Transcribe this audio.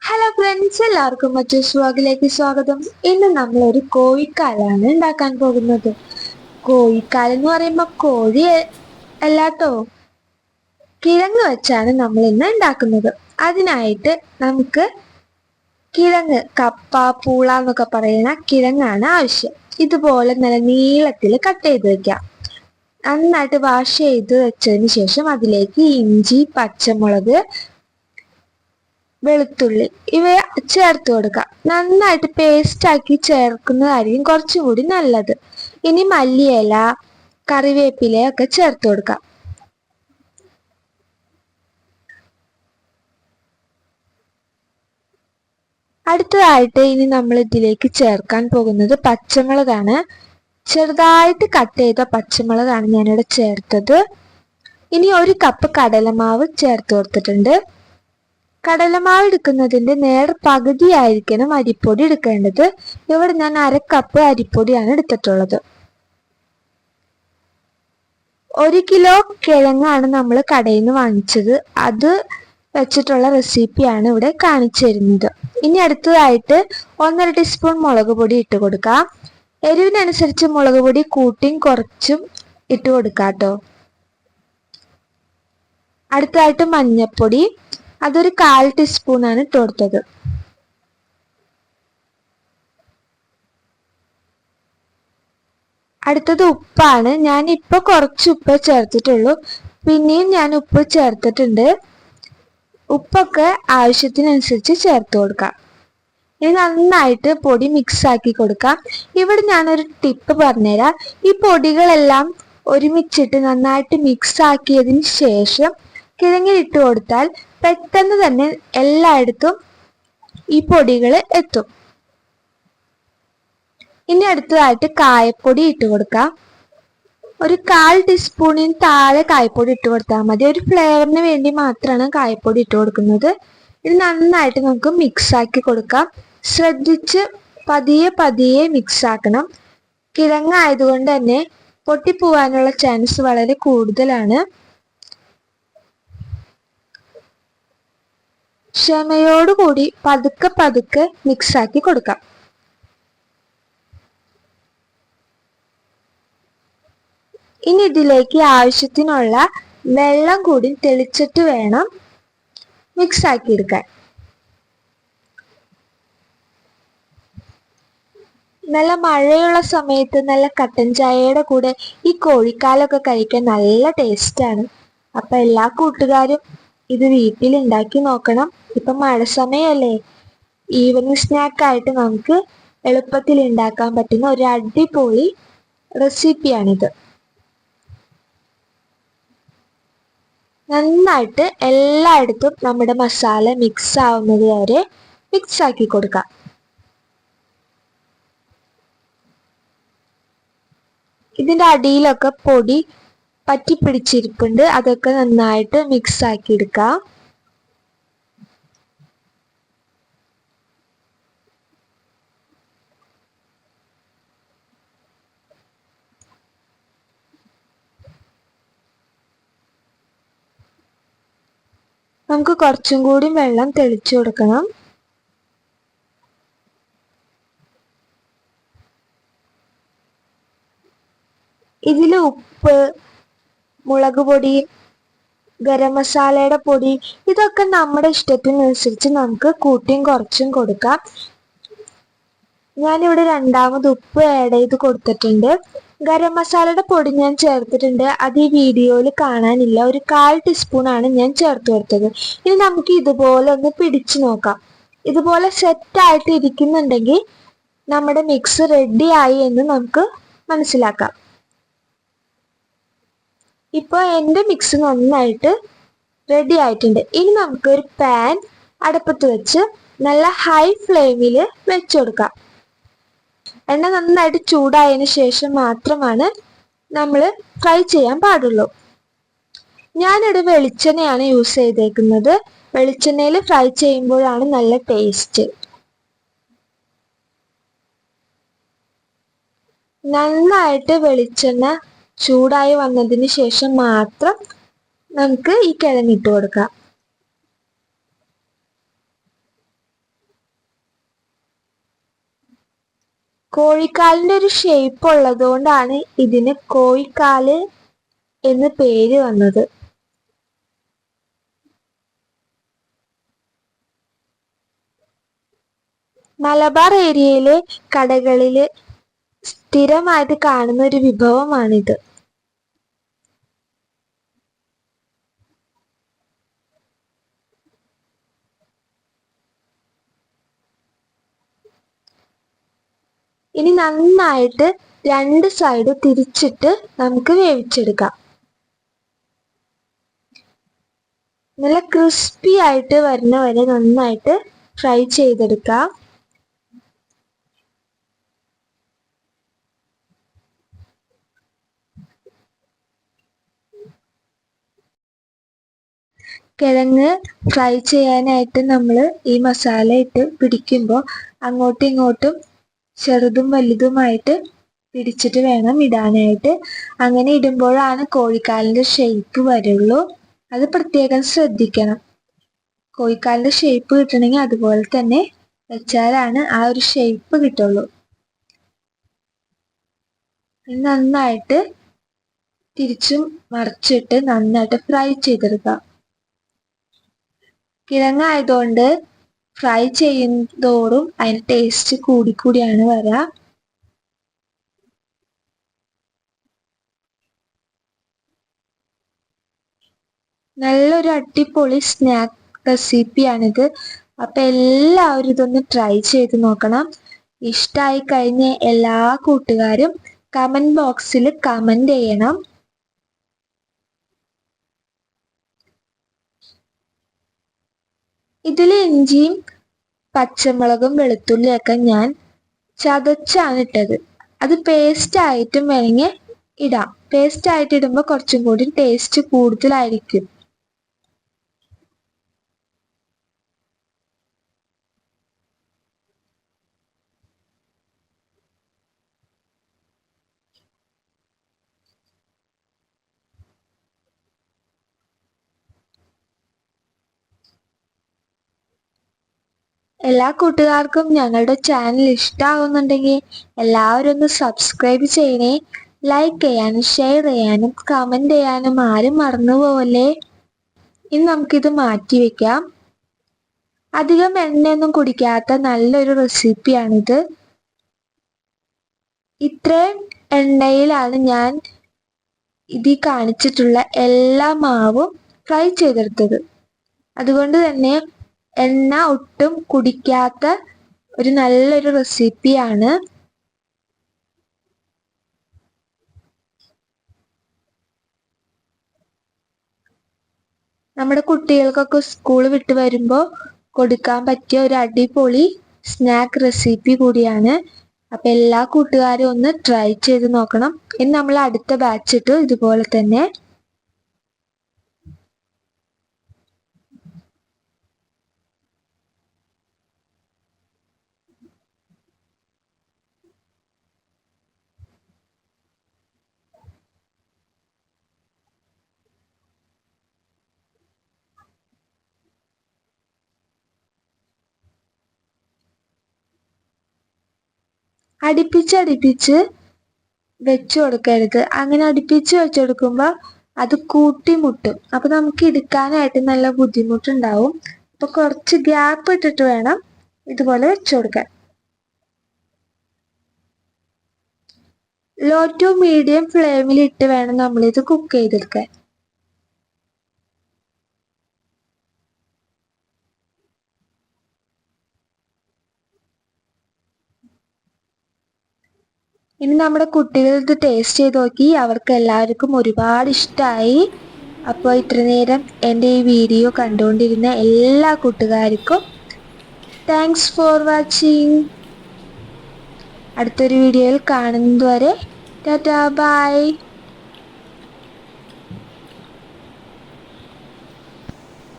Hello friends, എല്ലാവർക്കും മറ്റൊരു വ്ലോഗിലേക്ക് സ്വാഗതം. ഇന്ന് നമ്മൾ ഒരു കോഴിക്കാലാണ് ഉണ്ടാക്കാൻ പോകുന്നത്. കോഴിക്കാൽ എന്ന് പറയുമ്പോൾ കോഴി അല്ലാട്ടോ, കിഴങ്ങ് വെച്ചാണ് നമ്മൾ ഇന്ന് ഉണ്ടാക്കുന്നത്. അതിനായിട്ട് നമുക്ക് കിഴങ്ങ്, കപ്പ, പൂള എന്നൊക്കെ പറയുന്ന കിഴങ്ങാണ് ആവശ്യം. ഇതുപോലെ നല്ല നീളത്തിൽ കട്ട് ചെയ്ത് വെക്കാം. നന്നായിട്ട് വാഷ് ചെയ്ത് വെച്ചതിന് ശേഷം അതിലേക്ക് ഇഞ്ചി, പച്ചമുളക്, വെളുത്തുള്ളി ഇവ ചേർത്ത് കൊടുക്കാം. നന്നായിട്ട് പേസ്റ്റ് ആക്കി ചേർക്കുന്നതായിരിക്കും കുറച്ചും കൂടി നല്ലത്. ഇനി മല്ലിയില, കറിവേപ്പില ഒക്കെ ചേർത്ത് കൊടുക്കാം. അടുത്തതായിട്ട് ഇനി നമ്മൾ ഇതിലേക്ക് ചേർക്കാൻ പോകുന്നത് പച്ചമുളകാണ്. ചെറുതായിട്ട് കട്ട് ചെയ്ത പച്ചമുളകാണ് ഞാനിവിടെ ചേർത്തത്. ഇനി 1 കപ്പ് കടലമാവ് ചേർത്ത് കൊടുത്തിട്ടുണ്ട്. കടലമാവ് എടുക്കുന്നതിന്റെ പകുതിയായിരിക്കണം അരിപ്പൊടി എടുക്കേണ്ടത്. ഇവിടെ ഞാൻ 1/2 കപ്പ് അരിപ്പൊടിയാണ് എടുത്തിട്ടുള്ളത്. 1 കിലോ കിഴങ്ങാണ് നമ്മൾ കടയിൽ നിന്ന് വാങ്ങിച്ചത്. അത് വെച്ചിട്ടുള്ള റെസിപ്പിയാണ് ഇവിടെ കാണിച്ചു തരുന്നത്. ഇനി അടുത്തതായിട്ട് 1.5 ടീസ്പൂൺ മുളക് പൊടി ഇട്ട് കൊടുക്കാം. എരിവിനനുസരിച്ച് മുളക് പൊടി കൂട്ടിയും കുറച്ചും ഇട്ട് കൊടുക്കാം കേട്ടോ. അടുത്തതായിട്ട് മഞ്ഞൾപ്പൊടി, അതൊരു 1/4 ടീസ്പൂൺ ആണ് ഇട്ട് കൊടുത്തത്. അടുത്തത് ഉപ്പാണ്. ഞാൻ ഇപ്പൊ കുറച്ച് ഉപ്പ് ചേർത്തിട്ടുള്ളൂ. പിന്നെയും ഞാൻ ഉപ്പ് ചേർത്തിട്ടുണ്ട്. ഉപ്പൊക്കെ ആവശ്യത്തിനനുസരിച്ച് ചേർത്ത് കൊടുക്കാം. ഇനി നന്നായിട്ട് പൊടി മിക്സ് ആക്കി കൊടുക്കാം. ഇവിടെ ഞാനൊരു ടിപ്പ് പറഞ്ഞുതരാം. ഈ പൊടികളെല്ലാം ഒരുമിച്ചിട്ട് നന്നായിട്ട് മിക്സ് ആക്കിയതിന് ശേഷം കിഴങ്ങിലിട്ട് കൊടുത്താൽ പെട്ടെന്ന് തന്നെ എല്ലായിടത്തും ഈ പൊടികൾ എത്തും. ഇനി അടുത്തതായിട്ട് കായപ്പൊടി ഇട്ട് കൊടുക്കാം. ഒരു 1/4 ടീസ്പൂണിന് താഴെ കായപ്പൊടി ഇട്ട് കൊടുത്താൽ മതി. ഒരു ഫ്ലേവറിന് വേണ്ടി മാത്രമാണ് കായപ്പൊടി ഇട്ട് കൊടുക്കുന്നത്. ഇത് നന്നായിട്ട് നമുക്ക് മിക്സ് ആക്കി കൊടുക്കാം. ശ്രദ്ധിച്ച് പതിയെ പതിയെ മിക്സ് ആക്കണം. കിഴങ്ങായതുകൊണ്ട് തന്നെ പൊട്ടിപ്പോവാനുള്ള ചാൻസ് വളരെ കൂടുതലാണ്. ക്ഷമയോടുകൂടി പതുക്കെ പതുക്കെ മിക്സ് ആക്കി കൊടുക്കാം. ഇനി ഇതിലേക്ക് ആവശ്യത്തിനുള്ള വെള്ളം കൂടി തെളിച്ചിട്ട് വേണം മിക്സ് ആക്കി എടുക്കാൻ. നല്ല മഴയുള്ള സമയത്ത് നല്ല കട്ടൻ ചായയുടെ കൂടെ ഈ കോഴിക്കാലൊക്കെ കഴിക്കാൻ നല്ല ടേസ്റ്റാണ്. അപ്പൊ എല്ലാ കൂട്ടുകാരും ഇത് വീട്ടിൽ ഉണ്ടാക്കി നോക്കണം. ഇപ്പൊ മഴ സമയമല്ലേ, ഈവനിങ് സ്നാക്കായിട്ട് നമുക്ക് എളുപ്പത്തിൽ ഉണ്ടാക്കാൻ പറ്റുന്ന ഒരു അടിപൊളി റെസിപ്പിയാണിത്. നന്നായിട്ട് എല്ലായിടത്തും നമ്മുടെ മസാല മിക്സ് ആവുന്നത് വരെ മിക്സ് ആക്കി കൊടുക്കാം. ഇതിന്റെ അടിയിലൊക്കെ പൊടി പറ്റിപ്പിടിച്ചിരിപ്പുണ്ട്. അതൊക്കെ നന്നായിട്ട് മിക്സ് ആക്കി എടുക്കാം. നമുക്ക് കുറച്ചും കൂടി വെള്ളം തെളിച്ചു കൊടുക്കണം. ഇതിൽ ഉപ്പ്, മുളക് പൊടി, ഗരം മസാലയുടെ പൊടി ഇതൊക്കെ നമ്മുടെ ഇഷ്ടത്തിനനുസരിച്ച് നമുക്ക് കൂട്ടിയും കുറച്ചും കൊടുക്കാം. ഞാനിവിടെ രണ്ടാമത് ഉപ്പ് ആഡ് ചെയ്ത് കൊടുത്തിട്ടുണ്ട്. ഗരം മസാലയുടെ പൊടി ഞാൻ ചേർത്തിട്ടുണ്ട്. അത് ഈ വീഡിയോയിൽ കാണാനില്ല. ഒരു 1/4 ടീസ്പൂൺ ആണ് ഞാൻ ചേർത്ത് കൊടുത്തത്. ഇനി നമുക്ക് ഇതുപോലെ ഒന്ന് പിടിച്ചു നോക്കാം. ഇതുപോലെ സെറ്റായിട്ട് ഇരിക്കുന്നുണ്ടെങ്കിൽ നമ്മുടെ മിക്സ് റെഡി ആയി എന്ന് നമുക്ക് മനസ്സിലാക്കാം. ഇപ്പോൾ എൻ്റെ മിക്സ് നന്നായിട്ട് റെഡി ആയിട്ടുണ്ട്. ഇനി നമുക്കൊരു പാൻ അടുപ്പത്ത് വെച്ച് നല്ല ഹൈ ഫ്ലെയിമിൽ വെച്ചു കൊടുക്കാം. എണ്ണ നന്നായിട്ട് ചൂടായതിനു ശേഷം മാത്രമാണ് നമ്മൾ ഫ്രൈ ചെയ്യാൻ പാടുള്ളൂ. ഞാനിവിടെ വെളിച്ചെണ്ണയാണ് യൂസ് ചെയ്തേക്കുന്നത്. വെളിച്ചെണ്ണയിൽ ഫ്രൈ ചെയ്യുമ്പോഴാണ് നല്ല ടേസ്റ്റ്. നന്നായിട്ട് വെളിച്ചെണ്ണ ചൂടായി വന്നതിന് ശേഷം മാത്രം നമുക്ക് ഈ കിഴങ്ങിട്ട് കൊടുക്കാം. കോഴിക്കാലിന്റെ ഒരു ഷേപ്പ് ഉള്ളതുകൊണ്ടാണ് ഇതിന് കോഴിക്കാല് എന്ന് പേര് വന്നത്. മലബാർ ഏരിയയിലെ കടകളില് സ്ഥിരമായിട്ട് കാണുന്ന ഒരു വിഭവമാണിത്. ഇനി നന്നായിട്ട് രണ്ട് സൈഡ് തിരിച്ചിട്ട് നമുക്ക് വേവിച്ചെടുക്കാം. നല്ല ക്രിസ്പി ആയിട്ട് വരുന്ന വരെ നന്നായിട്ട് ഫ്രൈ ചെയ്തെടുക്കാം. കിഴങ്ങ് ഫ്രൈ ചെയ്യാനായിട്ട് നമ്മൾ ഈ മസാല ഇട്ട് പിടിക്കുമ്പോൾ അങ്ങോട്ടും ഇങ്ങോട്ടും ചെറുതും വലുതുമായിട്ട് പിടിച്ചിട്ട് വേണം ഇടാനായിട്ട്. അങ്ങനെ ഇടുമ്പോഴാണ് കോഴിക്കാലിന്റെ ഷേപ്പ് വരുള്ളൂ. അത് പ്രത്യേകം ശ്രദ്ധിക്കണം. കോഴിക്കാലിന്റെ ഷേപ്പ് കിട്ടണമെങ്കിൽ അതുപോലെ തന്നെ വെച്ചാലാണ് ആ ഒരു ഷേപ്പ് കിട്ടുള്ളൂ. നന്നായിട്ട് തിരിച്ചും മറിച്ചിട്ട് നന്നായിട്ട് ഫ്രൈ ചെയ്തെടുക്കാം. കിഴങ്ങായതുകൊണ്ട് ഫ്രൈ ചെയ്യുന്നതോറും അതിന് ടേസ്റ്റ് കൂടിയാണ് വരിക. നല്ലൊരു അടിപൊളി സ്നാക്ക് റെസിപ്പിയാണിത്. അപ്പം എല്ലാവരും ഇതൊന്ന് ട്രൈ ചെയ്ത് നോക്കണം. ഇഷ്ടമായി കഴിഞ്ഞ എല്ലാ കൂട്ടുകാരും കമന്റ് ബോക്സിൽ കമന്റ് ചെയ്യണം. ഇതിൽ ഇഞ്ചിയും പച്ചമുളകും വെളുത്തുള്ളിയൊക്കെ ഞാൻ ചതച്ചാണ് ഇട്ടത്. അത് പേസ്റ്റ് ആയിട്ടും വേണമെങ്കിൽ ഇടാം. പേസ്റ്റ് ആയിട്ട് ഇടുമ്പോൾ കുറച്ചും കൂടി ടേസ്റ്റ് കൂടുതലായിരിക്കും. എല്ലാ കൂട്ടുകാർക്കും ഞങ്ങളുടെ ചാനൽ ഇഷ്ടമാകുന്നുണ്ടെങ്കിൽ എല്ലാവരും ഒന്ന് സബ്സ്ക്രൈബ് ചെയ്യണേ. ലൈക്ക് ചെയ്യാനും ഷെയർ ചെയ്യാനും കമന്റ് ചെയ്യാനും ആരും മറന്നു പോവല്ലേ. ഇനി നമുക്കിത് മാറ്റി വെക്കാം. അധികം എണ്ണയൊന്നും കുടിക്കാത്ത നല്ലൊരു റെസിപ്പിയാണിത്. ഇത്രയും എണ്ണയിലാണ് ഞാൻ ഇതിൽ കാണിച്ചിട്ടുള്ള എല്ലാ മാവും ഫ്രൈ ചെയ്തെടുത്തത്. അതുകൊണ്ട് തന്നെ എണ്ണ ഒട്ടും കുടിക്കാത്ത ഒരു നല്ലൊരു റെസിപ്പിയാണ്. നമ്മുടെ കുട്ടികൾക്കൊക്കെ സ്കൂൾ വിട്ട് വരുമ്പോൾ കൊടുക്കാൻ പറ്റിയ ഒരു അടിപൊളി സ്നാക്ക് റെസിപ്പി കൂടിയാണ്. അപ്പൊ എല്ലാ കൂട്ടുകാരും ഒന്ന് ട്രൈ ചെയ്ത് നോക്കണം. ഇനി നമ്മൾ അടുത്ത ബാച്ച് ഇട്ട് ഇതുപോലെ തന്നെ അടുപ്പിച്ച് വെച്ചു കൊടുക്കരുത്. അങ്ങനെ അടുപ്പിച്ച് വെച്ചു കൊടുക്കുമ്പോൾ അത് കൂട്ടിമുട്ടും. അപ്പൊ നമുക്ക് എടുക്കാനായിട്ട് നല്ല ബുദ്ധിമുട്ടുണ്ടാവും. അപ്പൊ കുറച്ച് ഗ്യാപ്പ് ഇട്ടിട്ട് വേണം ഇതുപോലെ വെച്ചു കൊടുക്കാൻ. ലോ ടു മീഡിയം ഫ്ലെയിമിൽ ഇട്ട് വേണം നമ്മളിത് കുക്ക് ചെയ്തെടുക്കാൻ. ഇനി നമ്മുടെ കുട്ടികൾ ഇത് ടേസ്റ്റ് ചെയ്ത് നോക്കി. അവർക്ക് എല്ലാവർക്കും ഒരുപാട് ഇഷ്ടമായി. അപ്പോൾ ഇത്ര നേരം എൻ്റെ ഈ വീഡിയോ കണ്ടുകൊണ്ടിരുന്ന എല്ലാ കൂട്ടുകാർക്കും താങ്ക്സ് ഫോർ വാച്ചിങ്. അടുത്തൊരു വീഡിയോയിൽ കാണുന്നതുവരെ ടാറ്റാ ബൈ.